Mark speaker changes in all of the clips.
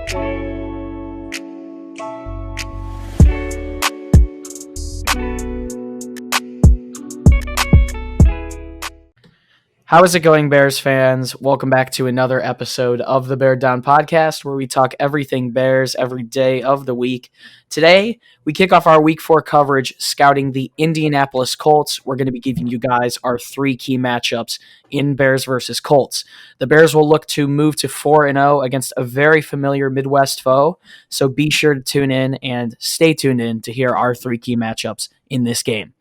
Speaker 1: How is it going, Bears fans? Welcome back to another episode of the Bear Down Podcast, where we talk everything Bears every day of the week. Today, we kick off our Week 4 coverage scouting the Indianapolis Colts. We're going to be giving you guys our three key matchups in Bears versus Colts. The Bears will look to move to 4-0 against a very familiar Midwest foe, so be sure to tune in and stay tuned in to hear our three key matchups in this game.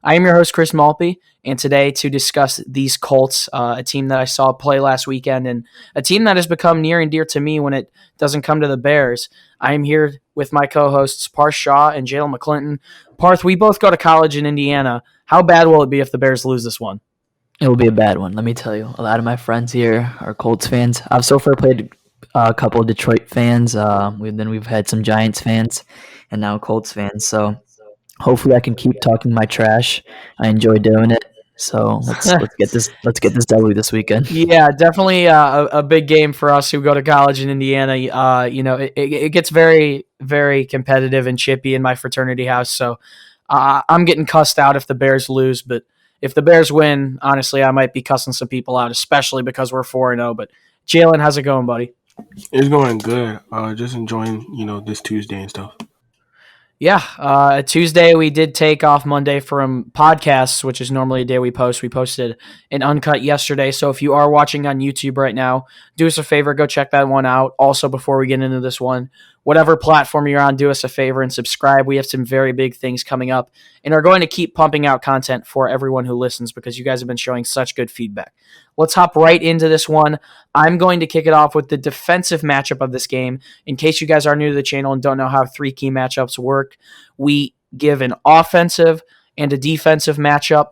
Speaker 1: I am your host, Chris Malpe, and today to discuss these Colts, a team that I saw play last weekend and a team that has become near and dear to me when it doesn't come to the Bears. I am here with my co-hosts, Parth Shaw and Jaylen McClinton. Parth, we both go to college in Indiana. How bad will it be if the Bears lose this one?
Speaker 2: It will be a bad one, let me tell you. A lot of my friends here are Colts fans. I've so far played a couple of Detroit fans. We've had some Giants fans and now Colts fans. So hopefully I can keep talking my trash. I enjoy doing it. So let's get this W this weekend.
Speaker 1: Yeah, definitely a big game for us who go to college in Indiana. It gets very, very competitive and chippy in my fraternity house. So I'm getting cussed out if the Bears lose. But if the Bears win, honestly, I might be cussing some people out, especially because we're 4-0. But Jaylen, how's it going, buddy?
Speaker 3: It's going good. Just enjoying, this Tuesday and stuff.
Speaker 1: Yeah, Tuesday we did take off Monday from podcasts, which is normally a day we post. We posted an uncut yesterday, so if you are watching on YouTube right now, do us a favor, go check that one out. Also, before we get into this one, whatever platform you're on, do us a favor and subscribe. We have some very big things coming up and are going to keep pumping out content for everyone who listens because you guys have been showing such good feedback. Let's hop right into this one. I'm going to kick it off with the defensive matchup of this game. In case you guys are new to the channel and don't know how three key matchups work, we give an offensive and a defensive matchup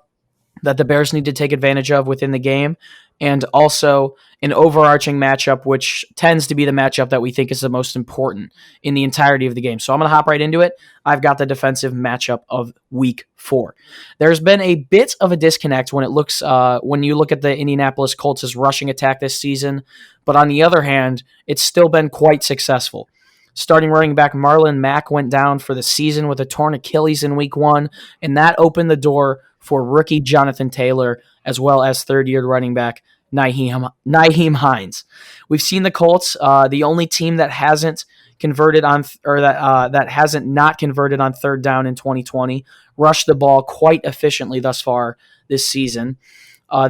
Speaker 1: that the Bears need to take advantage of within the game, and also an overarching matchup, which tends to be the matchup that we think is the most important in the entirety of the game. So I'm going to hop right into it. I've got the defensive matchup of Week 4. There's been a bit of a disconnect when you look at the Indianapolis Colts' rushing attack this season, but on the other hand, it's still been quite successful. Starting running back Marlon Mack went down for the season with a torn Achilles in Week 1, and that opened the door for rookie Jonathan Taylor, as well as third-year running back Nyheim Hines. We've seen the Colts, the only team that hasn't converted on that hasn't not converted on third down in 2020, rush the ball quite efficiently thus far this season.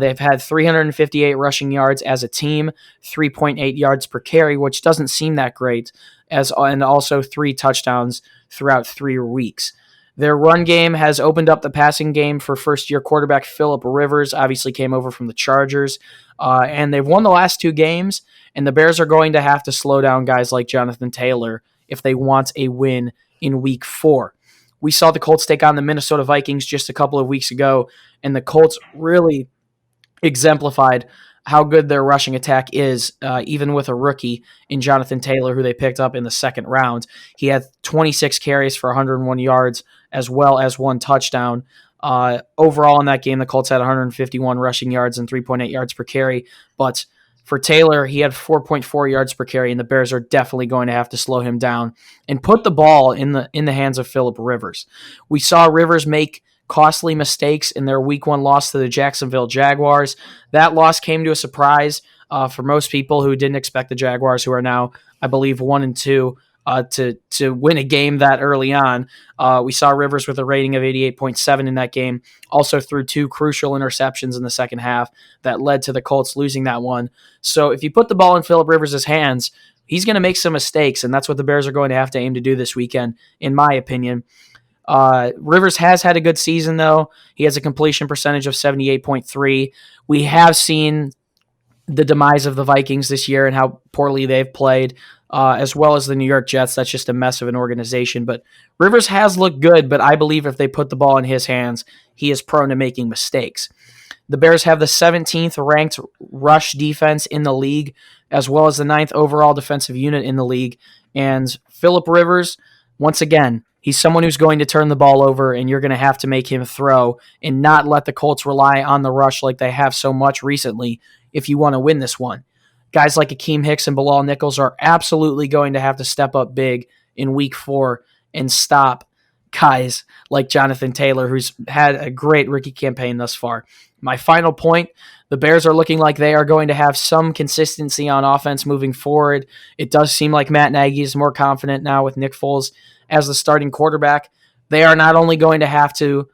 Speaker 1: They've had 358 rushing yards as a team, 3.8 yards per carry, which doesn't seem that great, and also 3 touchdowns throughout 3 weeks. Their run game has opened up the passing game for first-year quarterback Phillip Rivers, obviously came over from the Chargers, and they've won the last 2 games, and the Bears are going to have to slow down guys like Jonathan Taylor if they want a win in Week 4. We saw the Colts take on the Minnesota Vikings just a couple of weeks ago, and the Colts really exemplified how good their rushing attack is, even with a rookie in Jonathan Taylor, who they picked up in the second round. He had 26 carries for 101 yards, as well as 1 touchdown. Overall in that game, the Colts had 151 rushing yards and 3.8 yards per carry. But for Taylor, he had 4.4 yards per carry, and the Bears are definitely going to have to slow him down and put the ball in the hands of Phillip Rivers. We saw Rivers make costly mistakes in their Week 1 loss to the Jacksonville Jaguars. That loss came to a surprise for most people who didn't expect the Jaguars, who are now, I believe, 1-2, to win a game that early on. We saw Rivers with a rating of 88.7 in that game, also threw 2 crucial interceptions in the second half that led to the Colts losing that one. So if you put the ball in Phillip Rivers' hands, he's going to make some mistakes, and that's what the Bears are going to have to aim to do this weekend, in my opinion. Rivers has had a good season, though. He has a completion percentage of 78.3. We have seen the demise of the Vikings this year and how poorly they've played, as well as the New York Jets. That's just a mess of an organization. But Rivers has looked good, but I believe if they put the ball in his hands, he is prone to making mistakes. The Bears have the 17th ranked rush defense in the league, as well as the 9th overall defensive unit in the league. And Phillip Rivers, once again, he's someone who's going to turn the ball over, and you're going to have to make him throw and not let the Colts rely on the rush like they have so much recently if you want to win this one. guys like Akeem Hicks and Bilal Nichols are absolutely going to have to step up big in week 4 and stop guys like Jonathan Taylor, who's had a great rookie campaign thus far. My final point, the Bears are looking like they are going to have some consistency on offense moving forward. It does seem like Matt Nagy is more confident now with Nick Foles as the starting quarterback. They are not only going to have to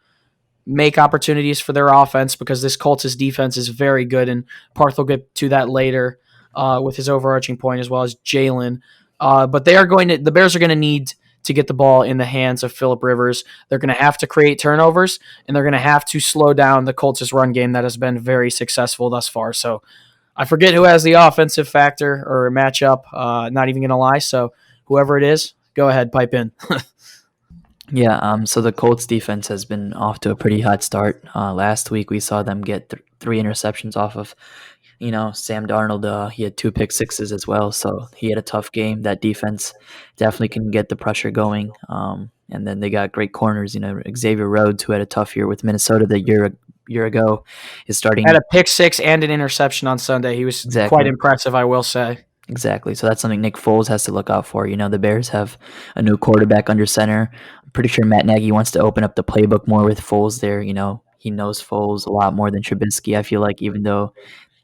Speaker 1: make opportunities for their offense because this Colts' defense is very good, and Parth will get to that later with his overarching point as well as Jaylen. But the Bears are going to need to get the ball in the hands of Phillip Rivers. They're going to have to create turnovers, and they're going to have to slow down the Colts' run game that has been very successful thus far. So I forget who has the offensive factor or matchup. Not even going to lie. So whoever it is, go ahead, pipe in.
Speaker 2: Yeah, so the Colts defense has been off to a pretty hot start. Last week we saw them get 3 interceptions off of, Sam Darnold. He had 2 pick sixes as well, so he had a tough game. That defense definitely can get the pressure going. And then they got great corners. Xavier Rhodes, who had a tough year with Minnesota the year ago, is starting.
Speaker 1: Had a pick 6 and an interception on Sunday. He was quite impressive, I will say.
Speaker 2: Exactly. So that's something Nick Foles has to look out for. The Bears have a new quarterback under center. I'm pretty sure Matt Nagy wants to open up the playbook more with Foles there. He knows Foles a lot more than Trubisky. I feel like even though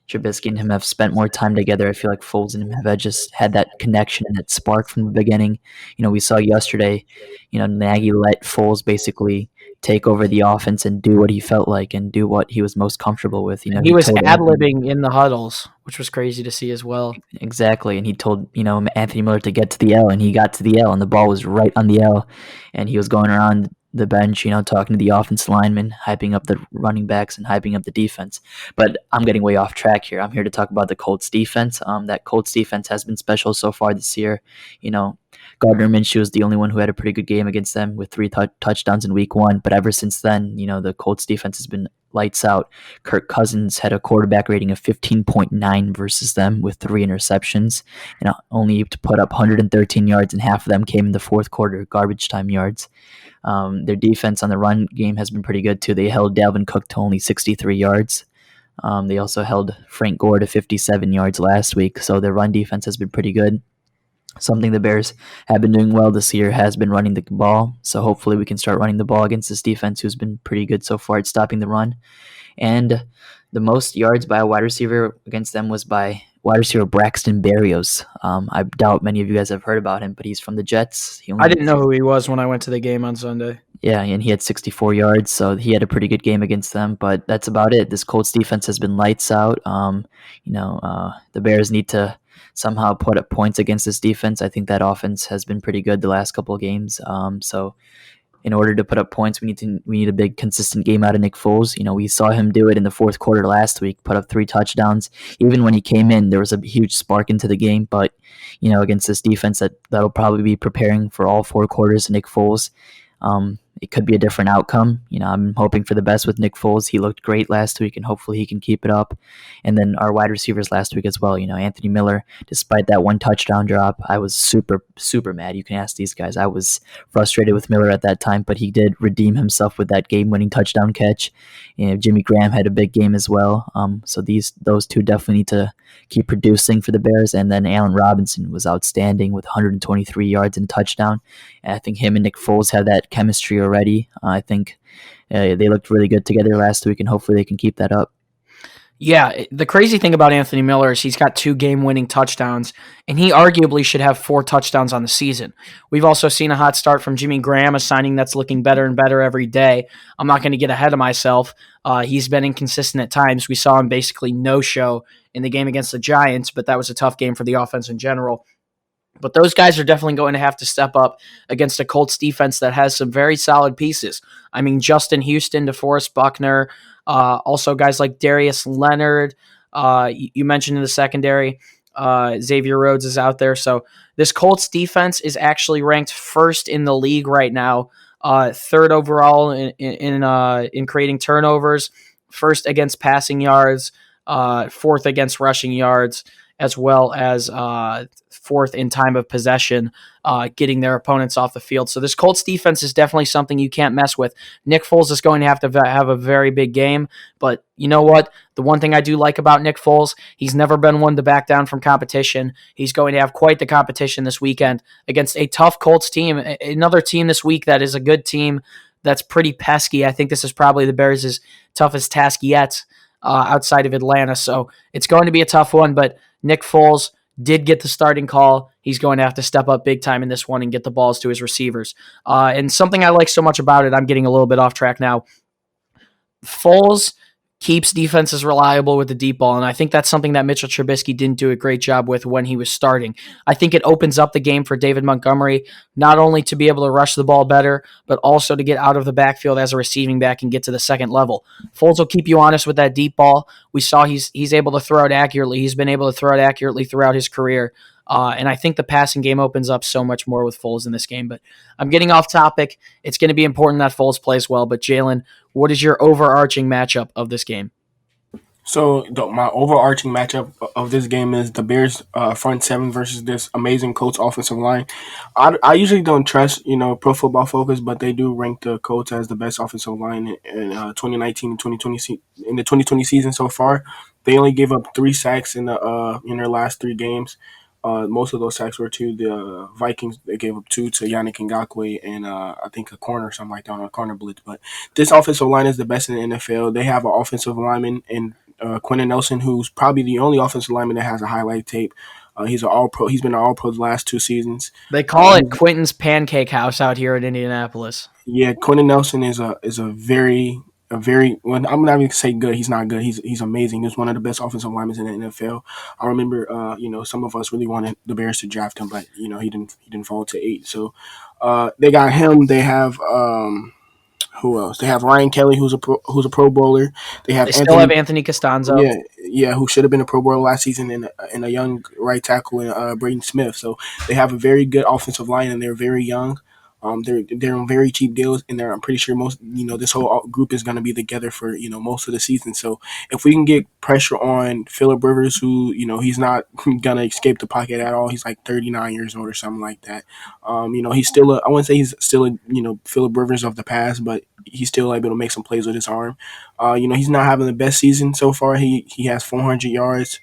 Speaker 2: Trubisky and him have spent more time together, I feel like Foles and him have just had that connection and that spark from the beginning. We saw yesterday, Nagy let Foles basically take over the offense and do what he felt like and do what he was most comfortable with.
Speaker 1: He was ad-libbing in the huddles, which was crazy to see as well.
Speaker 2: Exactly, and he told Anthony Miller to get to the L, and he got to the L, and the ball was right on the L, and he was going around the bench, talking to the offensive linemen, hyping up the running backs and hyping up the defense. But I'm getting way off track here. I'm here to talk about the Colts defense. That Colts defense has been special so far this year. Gardner Minshew is the only one who had a pretty good game against them with 3 touchdowns in week 1. But ever since then, the Colts defense has been lights out. Kirk Cousins had a quarterback rating of 15.9 versus them with 3 interceptions and only to put up 113 yards, and half of them came in the fourth quarter, garbage time yards. Their defense on the run game has been pretty good too. They held Dalvin Cook to only 63 yards. They also held Frank Gore to 57 yards last week, so their run defense has been pretty good. Something the Bears have been doing well this year has been running the ball, so hopefully we can start running the ball against this defense who's been pretty good so far at stopping the run. And the most yards by a wide receiver against them was by wide receiver Braxton Berrios. I doubt many of you guys have heard about him, but he's from the Jets.
Speaker 1: I didn't know who he was when I went to the game on Sunday.
Speaker 2: Yeah, and he had 64 yards, so he had a pretty good game against them, but that's about it. This Colts defense has been lights out. The Bears need to somehow put up points against this defense. I think that offense has been pretty good the last couple of games. So in order to put up points, we need a big consistent game out of Nick Foles. We saw him do it in the fourth quarter last week, put up 3 touchdowns. Even when he came in, there was a huge spark into the game. But against this defense that'll probably be preparing for all 4 quarters of Nick Foles. It could be a different outcome. I'm hoping for the best with Nick Foles. He looked great last week, and hopefully he can keep it up. And then our wide receivers last week as well. Anthony Miller, despite that 1 touchdown drop, I was super, super mad. You can ask these guys. I was frustrated with Miller at that time, but he did redeem himself with that game-winning touchdown catch. Jimmy Graham had a big game as well. So those 2 definitely need to keep producing for the Bears. And then Allen Robinson was outstanding with 123 yards and a touchdown. And I think him and Nick Foles have that chemistry already. I think they looked really good together last week, and hopefully they can keep that up.
Speaker 1: Yeah, the crazy thing about Anthony Miller is he's got 2 game-winning touchdowns, and he arguably should have 4 touchdowns on the season. We've also seen a hot start from Jimmy Graham, a signing that's looking better and better every day. I'm not going to get ahead of myself. He's been inconsistent at times. We saw him basically no-show in the game against the Giants, but that was a tough game for the offense in general. But those guys are definitely going to have to step up against a Colts defense that has some very solid pieces. I mean, Justin Houston, DeForest Buckner, also guys like Darius Leonard. You mentioned in the secondary, Xavier Rhodes is out there. So this Colts defense is actually ranked 1st in the league right now, 3rd overall in creating turnovers, 1st against passing yards, 4th against rushing yards. as well as fourth in time of possession, getting their opponents off the field. So this Colts defense is definitely something you can't mess with. Nick Foles is going to have a very big game, but you know what? The one thing I do like about Nick Foles, he's never been one to back down from competition. He's going to have quite the competition this weekend against a tough Colts team, another team this week that is a good team that's pretty pesky. I think this is probably the Bears' toughest task yet outside of Atlanta. So it's going to be a tough one, but Nick Foles did get the starting call. He's going to have to step up big time in this one and get the balls to his receivers. And something I like so much about it, I'm getting a little bit off track now. Foles keeps defenses reliable with the deep ball, and I think that's something that Mitchell Trubisky didn't do a great job with when he was starting. I think it opens up the game for David Montgomery, not only to be able to rush the ball better, but also to get out of the backfield as a receiving back and get to the second level. Foles will keep you honest with that deep ball. We saw he's able to throw it accurately. He's been able to throw it accurately throughout his career. And I think the passing game opens up so much more with Foles in this game. But I'm getting off topic. It's going to be important that Foles plays well. But Jaylen, what is your overarching matchup of this game?
Speaker 3: So my overarching matchup of this game is the Bears front seven versus this amazing Colts offensive line. I usually don't trust Pro Football Focus, but they do rank the Colts as the best offensive line in 2019 and 2020 in the 2020 season so far. They only gave up 3 sacks in their last 3 games. Most of those sacks were to the Vikings. They gave up 2 to Yannick Ngakoue and I think a corner or something like that on a corner blitz. But this offensive line is the best in the NFL. They have an offensive lineman in Quentin Nelson, who's probably the only offensive lineman that has a highlight tape. He's an All-Pro. He's been an All-Pro the last 2 seasons.
Speaker 1: They call it Quentin's Pancake House out here in Indianapolis.
Speaker 3: Yeah, Quentin Nelson is a very well, I'm not even say good. He's not good. He's amazing. He's one of the best offensive linemen in the NFL. I remember, some of us really wanted the Bears to draft him, but he didn't fall to 8. So they got him. They have who else? They have Ryan Kelly, who's a Pro Bowler. They
Speaker 1: still have Anthony Costanzo.
Speaker 3: Yeah, who should have been a Pro Bowler last season, and a young right tackle in Braden Smith. So they have a very good offensive line, and they're very young. They're on very cheap deals, and I'm pretty sure most this whole group is going to be together for most of the season. So if we can get pressure on Phillip Rivers, who he's not going to escape the pocket at all. He's like 39 years old or something like that. He's still I wouldn't say he's still a Phillip Rivers of the past, but he's still able to make some plays with his arm. He's not having the best season so far. He has 400 yards.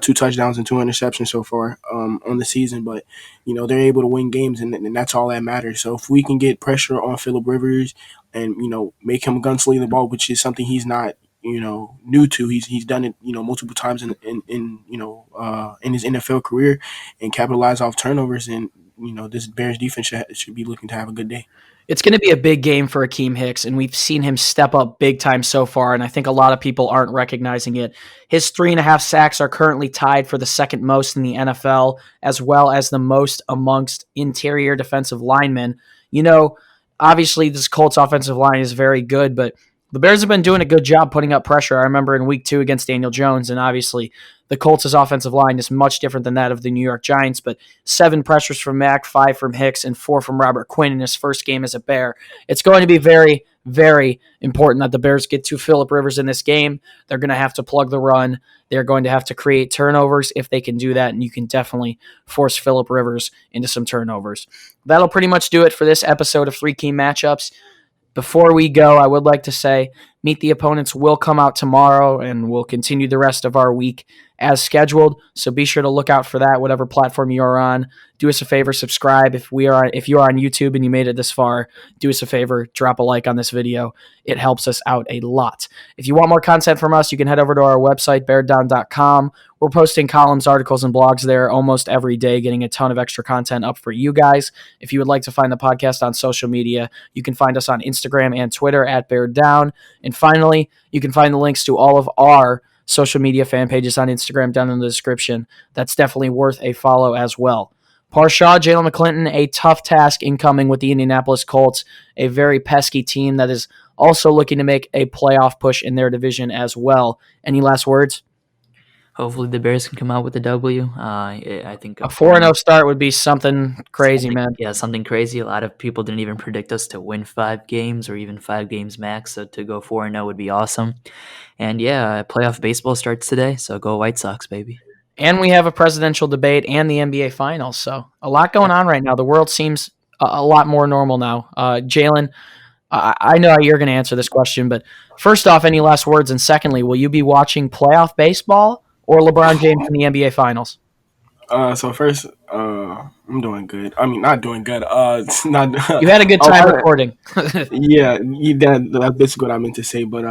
Speaker 3: 2 touchdowns and 2 interceptions so far on the season, but they're able to win games, and that's all that matters. So if we can get pressure on Phillip Rivers and make him gunsling the ball, which is something he's not new to. He's done it multiple times in his NFL career, and capitalize off turnovers, and this Bears defense should be looking to have a good day.
Speaker 1: It's going to be a big game for Akeem Hicks, and we've seen him step up big time so far, and I think a lot of people aren't recognizing it. His 3.5 sacks are currently tied for the second most in the NFL, as well as the most amongst interior defensive linemen. Obviously this Colts offensive line is very good, but the Bears have been doing a good job putting up pressure. I remember in week 2 against Daniel Jones, and obviously the Colts' offensive line is much different than that of the New York Giants, but 7 pressures from Mack, 5 from Hicks, and 4 from Robert Quinn in his first game as a Bear. It's going to be very, very important that the Bears get to Phillip Rivers in this game. They're going to have to plug the run. They're going to have to create turnovers if they can do that, and you can definitely force Phillip Rivers into some turnovers. That'll pretty much do it for this episode of 3 Key Matchups. Before we go, I would like to say Meet the Opponents will come out tomorrow, and we'll continue the rest of our week as scheduled. So be sure to look out for that, whatever platform you are on. Do us a favor, subscribe. If you are on YouTube and you made it this far, do us a favor, drop a like on this video. It helps us out a lot. If you want more content from us, you can head over to our website, beardown.com. We're posting columns, articles, and blogs there almost every day, getting a ton of extra content up for you guys. If you would like to find the podcast on social media, you can find us on Instagram and Twitter at beardown. And finally, you can find the links to all of our social media fan pages on Instagram down in the description. That's definitely worth a follow as well. Parth, Jaylen McClinton, a tough task incoming with the Indianapolis Colts, a very pesky team that is also looking to make a playoff push in their division as well. Any last words?
Speaker 2: Hopefully the Bears can come out with a W. I think
Speaker 1: a 4-0 start would be something crazy, man.
Speaker 2: Yeah, something crazy. A lot of people didn't even predict us to win 5 games or even 5 games max. So to go 4-0 would be awesome. And yeah, playoff baseball starts today. So go White Sox, baby.
Speaker 1: And we have a presidential debate and the NBA Finals. So a lot going on right now. The world seems a lot more normal now. Jaylen, I know you're going to answer this question, but first off, any last words? And secondly, will you be watching playoff baseball or LeBron James in the NBA Finals?
Speaker 3: So first, I'm doing good. I mean, not doing good. It's not.
Speaker 1: You had a good
Speaker 3: Oh,
Speaker 1: time recording.
Speaker 3: yeah, that's basically what I meant to say. But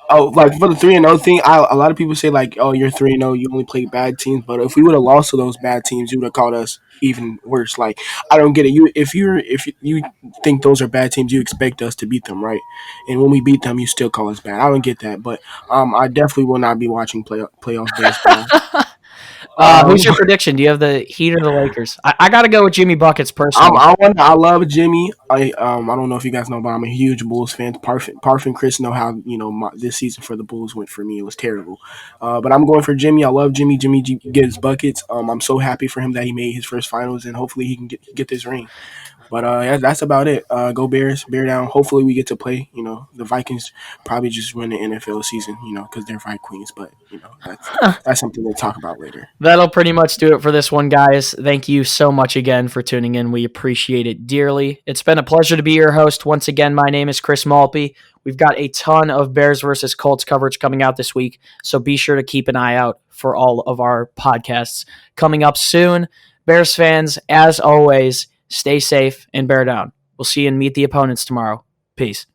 Speaker 3: oh, like for the 3-0 thing, a lot of people say like, oh, you're 3-0, you only play bad teams. But if we would have lost to those bad teams, you would have called us even worse. Like, I don't get it. If you think those are bad teams, you expect us to beat them, right? And when we beat them, you still call us bad. I don't get that. But I definitely will not be watching playoff baseball. Um,
Speaker 1: Who's your prediction? Do you have the Heat or the Lakers? I got to go with Jimmy Buckets personally.
Speaker 3: I love Jimmy. I don't know if you guys know, but I'm a huge Bulls fan. Parth and Chris know how this season for the Bulls went for me. It was terrible. But I'm going for Jimmy. I love Jimmy. Jimmy gets buckets. I'm so happy for him that he made his first finals, and hopefully he can get this ring. But yeah, that's about it. Go Bears, bear down. Hopefully we get to play. The Vikings probably just win the NFL season. Because they're Vikings. But that's something we'll talk about later.
Speaker 1: That'll pretty much do it for this one, guys. Thank you so much again for tuning in. We appreciate it dearly. It's been a pleasure to be your host. Once again, my name is Chris Malpe. We've got a ton of Bears versus Colts coverage coming out this week, so be sure to keep an eye out for all of our podcasts coming up soon. Bears fans, as always, stay safe and bear down. We'll see you and meet the opponents tomorrow. Peace.